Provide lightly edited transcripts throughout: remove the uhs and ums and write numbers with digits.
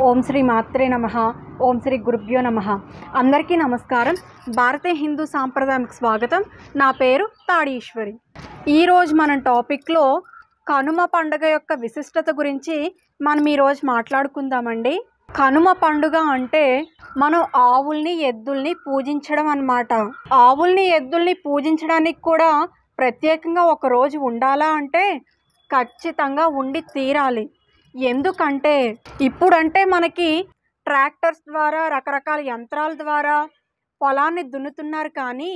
ఓం శ్రీ మాత్రే నమః. ఓం శ్రీ గురుభ్యో నమః. అందరికీ నమస్కారం. భారతీయ హిందూ సాంప్రదాయానికి స్వాగతం. నా పేరు తాడి ఈశ్వరి. ఈరోజు మనం టాపిక్లో కనుమ పండుగ యొక్క విశిష్టత గురించి మనం ఈరోజు మాట్లాడుకుందామండి. కనుమ పండుగ అంటే మనం ఆవుల్ని ఎద్దుల్ని పూజించడం అన్నమాట. ఆవుల్ని ఎద్దుల్ని పూజించడానికి కూడా ప్రత్యేకంగా ఒక రోజు ఉండాలా అంటే ఖచ్చితంగా ఉండి తీరాలి. ఎందుకంటే ఇప్పుడంటే మనకి ట్రాక్టర్స్ ద్వారా రకరకాల యంత్రాల ద్వారా పొలాన్ని దున్నుతున్నారు, కానీ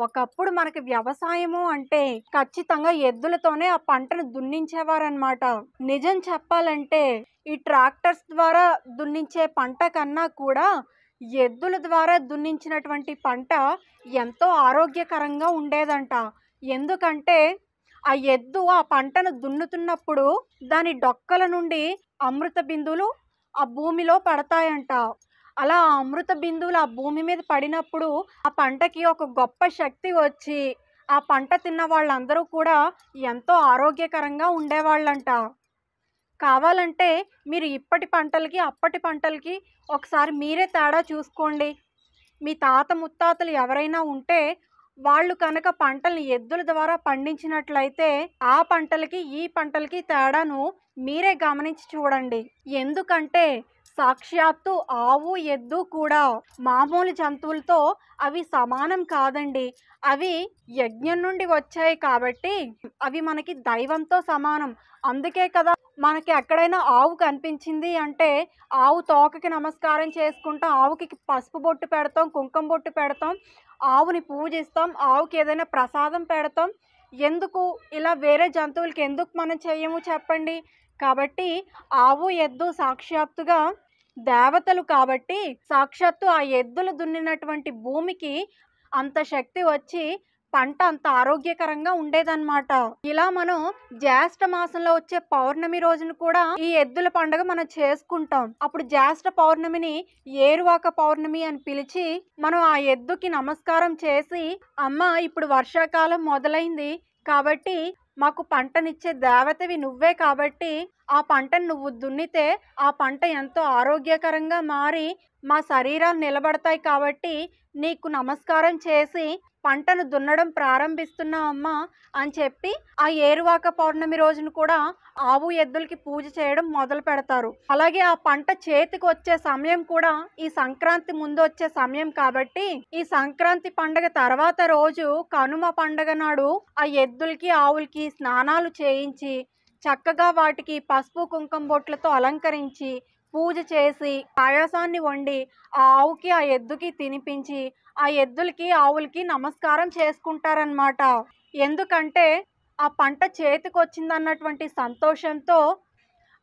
ఒకప్పుడు మనకి వ్యవసాయము అంటే ఖచ్చితంగా ఎద్దులతోనే ఆ పంటను దున్నించేవారనమాట. నిజం చెప్పాలంటే ఈ ట్రాక్టర్స్ ద్వారా దున్నించే పంట కన్నా కూడా ఎద్దుల ద్వారా దున్నించినటువంటి పంట ఎంతో ఆరోగ్యకరంగా ఉండేదంట. ఎందుకంటే ఆ ఎద్దు ఆ పంటను దున్నుతున్నప్పుడు దాని డొక్కల నుండి అమృత బిందువులు ఆ భూమిలో పడతాయంట. అలా ఆ అమృత బిందువులు ఆ భూమి మీద పడినప్పుడు ఆ పంటకి ఒక గొప్ప శక్తి వచ్చి ఆ పంట తిన్న వాళ్ళందరూ కూడా ఎంతో ఆరోగ్యకరంగా ఉండేవాళ్ళంట. కావాలంటే మీరు ఇప్పటి పంటలకి అప్పటి పంటలకి ఒకసారి మీరే తేడా చూసుకోండి. మీ తాత ముత్తాతలు ఎవరైనా ఉంటే వాళ్ళు కనుక పంటల్ని ఎద్దుల ద్వారా పండించినట్లయితే ఆ పంటలకి ఈ పంటలకి తేడాను మీరే గమనించి చూడండి. ఎందుకంటే సాక్షాత్తు ఆవు ఎద్దు కూడా మామూలు జంతువులతో అవి సమానం కాదండి. అవి యజ్ఞం నుండి వచ్చాయి కాబట్టి అవి మనకి దైవంతో సమానం. అందుకే కదా మనకి ఎక్కడైనా ఆవు కనిపించింది అంటే ఆవు తోకకి నమస్కారం చేసుకుంటాం, ఆవుకి పసుపు బొట్టు పెడతాం, కుంకుమ బొట్టు పెడతాం, ఆవుని పూజిస్తాం, ఆవుకి ఏదైనా ప్రసాదం పెడతాం. ఎందుకు ఇలా వేరే జంతువులకి ఎందుకు మనం చేయము చెప్పండి? కాబట్టి ఆవు ఎద్దు సాక్షాత్తుగా దేవతలు కాబట్టి సాక్షాత్తు ఆ ఎద్దులు దున్నినటువంటి భూమికి అంత శక్తి వచ్చి పంట అంత ఆరోగ్యకరంగా ఉండేదన్నమాట. ఇలా మనం జ్యేష్ఠ మాసంలో వచ్చే పౌర్ణమి రోజున కూడా ఈ ఎద్దుల పండుగ మనం చేసుకుంటాం. అప్పుడు జ్యేష్ఠ పౌర్ణమిని ఏరువాక పౌర్ణమి అని పిలిచి మనం ఆ ఎద్దుకి నమస్కారం చేసి, అమ్మ ఇప్పుడు వర్షాకాలం మొదలైంది కాబట్టి మాకు పంటనిచ్చే దేవతవి నువ్వే కాబట్టి ఆ పంటను నువ్వు దున్నితే ఆ పంట ఎంతో ఆరోగ్యకరంగా మారి మా శరీరాలు నిలబడతాయి కాబట్టి నీకు నమస్కారం చేసి పంటను దున్నడం ప్రారంభిస్తున్నా అమ్మా అని చెప్పి ఆ ఏరువాక పౌర్ణమి రోజున కూడా ఆవు ఎద్దులకి పూజ చేయడం మొదలు పెడతారు. అలాగే ఆ పంట చేతికి వచ్చే సమయం కూడా ఈ సంక్రాంతి ముందు వచ్చే సమయం కాబట్టి ఈ సంక్రాంతి పండగ తర్వాత రోజు కనుమ పండగ నాడు ఆ ఎద్దులకి ఆవులకి స్నానాలు చేయించి చక్కగా వాటికి పసుపు కుంకుమ బొట్లతో అలంకరించి పూజ చేసి పాయసాన్ని వండి ఆ ఆవుకి ఆ ఎద్దుకి తినిపించి ఆ ఎద్దులకి ఆవులకి నమస్కారం చేసుకుంటారనమాట. ఎందుకంటే ఆ పంట చేతికి వచ్చిందన్నటువంటి సంతోషంతో,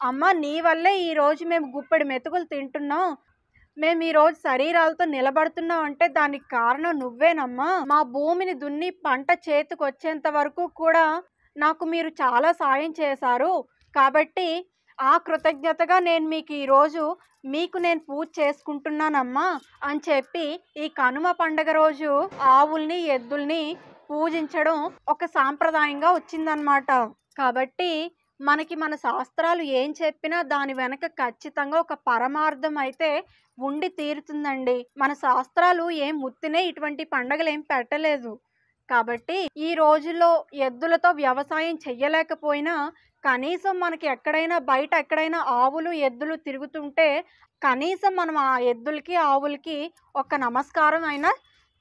అమ్మ నీ వల్లే ఈరోజు మేము గుప్పెడు మెతుకులు తింటున్నాం, మేము ఈరోజు శరీరాలతో నిలబడుతున్నాం అంటే దానికి కారణం నువ్వేనమ్మా. మా భూమిని దున్ని పంట చేతికి వచ్చేంత వరకు కూడా నాకు మీరు చాలా సాయం చేశారు కాబట్టి ఆ కృతజ్ఞతగా నేను మీకు ఈరోజు మీకు నేను పూజ చేసుకుంటున్నానమ్మా అని చెప్పి ఈ కనుమ పండగ రోజు ఆవుల్ని ఎద్దుల్ని పూజించడం ఒక సాంప్రదాయంగా వచ్చిందనమాట. కాబట్టి మనకి మన శాస్త్రాలు ఏం చెప్పినా దాని వెనక ఖచ్చితంగా ఒక పరమార్థం అయితే ఉండి తీరుతుందండి. మన శాస్త్రాలు ఏం ముత్తినే ఇటువంటి పండగలు ఏం పెట్టలేదు. కాబట్టి ఈ రోజుల్లో ఎద్దులతో వ్యవసాయం చెయ్యలేకపోయినా కనీసం మనకి ఎక్కడైనా బయట ఎక్కడైనా ఆవులు ఎద్దులు తిరుగుతుంటే కనీసం మనం ఆ ఎద్దులకి ఆవులకి ఒక నమస్కారం అయినా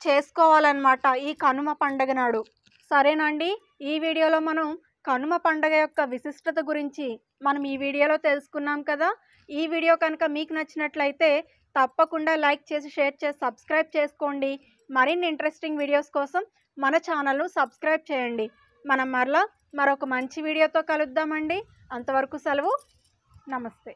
చేసుకోవాలన్నమాట ఈ కనుమ పండగ నాడు. సరేనండి, ఈ వీడియోలో మనం కనుమ పండగ యొక్క విశిష్టత గురించి మనం ఈ వీడియోలో తెలుసుకున్నాం కదా. ఈ వీడియో కనుక మీకు నచ్చినట్లయితే తప్పకుండా లైక్ చేసి షేర్ చేసి సబ్స్క్రైబ్ చేసుకోండి. మరిన్ని ఇంట్రెస్టింగ్ వీడియోస్ కోసం మన ఛానల్ను సబ్స్క్రైబ్ చేయండి. మనం మరొక మంచి వీడియోతో కలుద్దామండి. అంతవరకు సెలవు. నమస్తే.